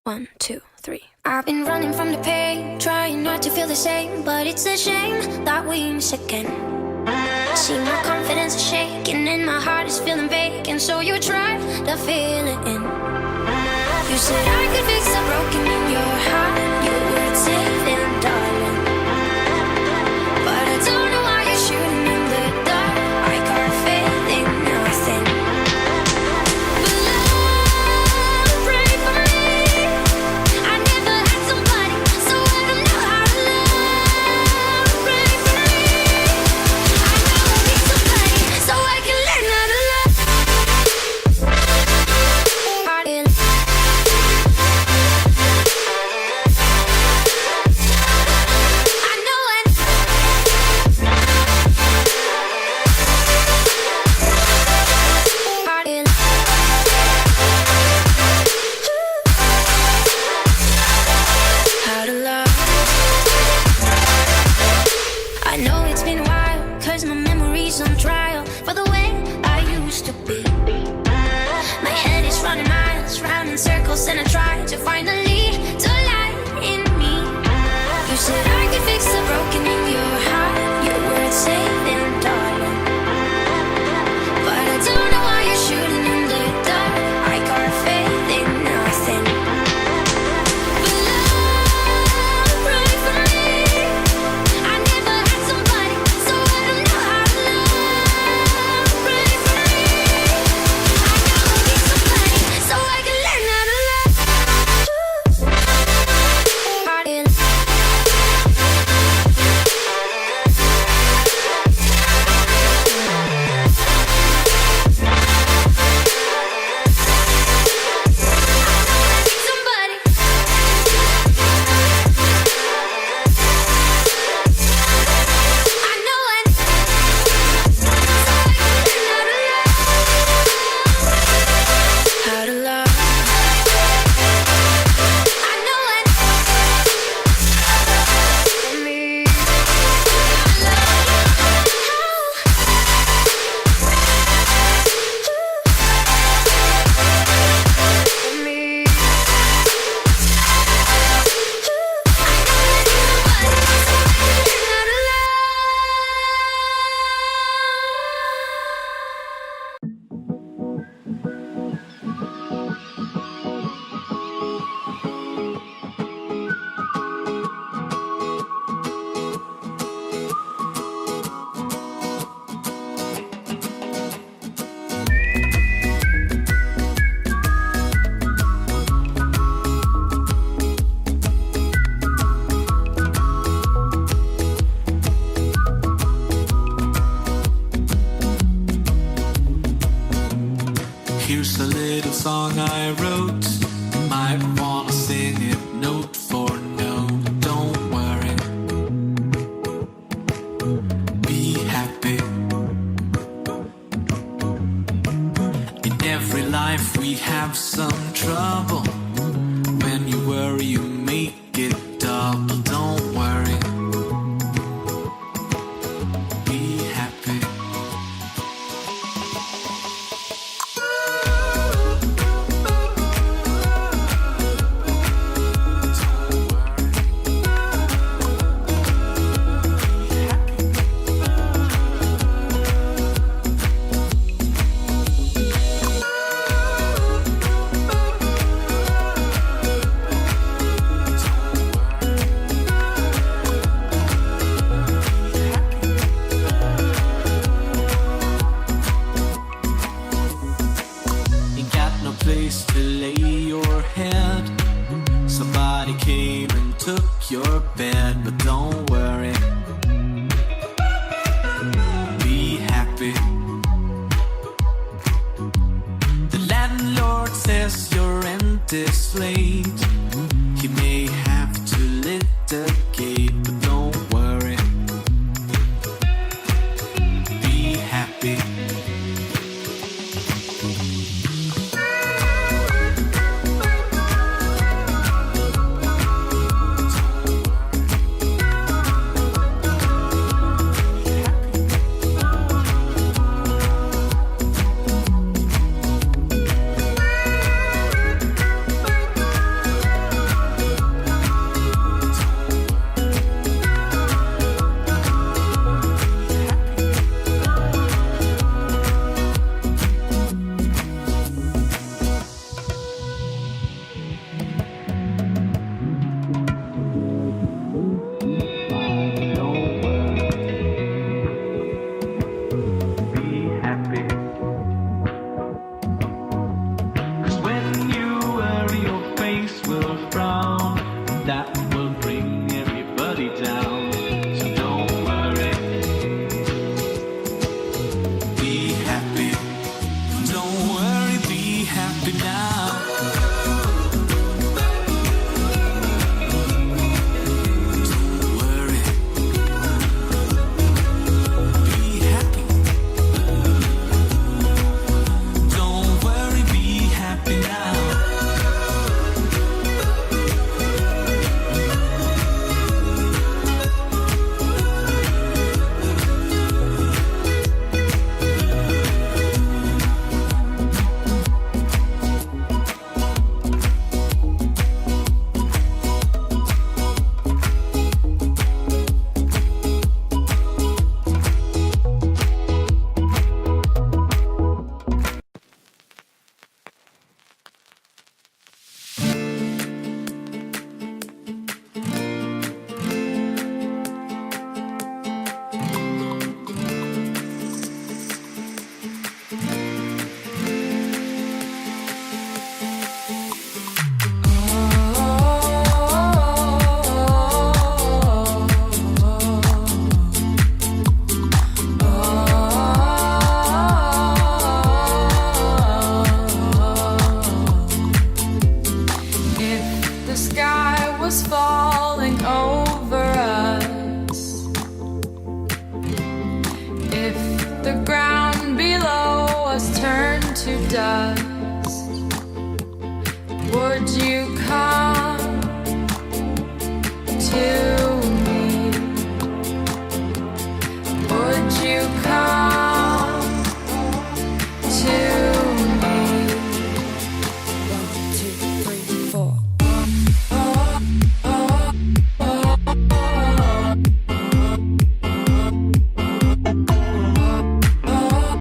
1, 2, 3. I've been running from the pain, trying not to feel the same, but it's a shame that we miss again. See, my confidence is shaking and my heart is feeling vacant, so you try to fill it in. You said I could fix the broken in your heart, you would save them, darling. But I don't know why you're shooting in the dark. I got faith in nothing. But love, pray for me. I never had somebody, so I don't know how to love. Pray for me. I know I need somebody, so I can learn how to love. I know it's been a while, cause my memory's on trial for the way I used to be. My head is running miles, round in circles, and I try to find the lead to light in me. You said I could fix the broken in your heart, you would save them, darling. But I don't know why you're shooting in the dark. I got faith in nothing. But love, pray for me. I never had somebody, so I don't know how to love. Pray for me. I know I need somebody, so I can learn how to love. Somebody. I know it. So I can learn how to love. I know it. For me. I love for me. Here's a little song I wrote. Might wanna sing it note for note. Don't worry, be happy. In every life we have some trouble. When you worry, you make it double. Don't worry, be happy. Ain't got no place to lay your head. Somebody came and took your bed, but don't worry, be happy. The landlord says your rent is late. He may have to litigate, but don't worry, be happy. sky was falling over us, if the ground below us turned to dust, would you come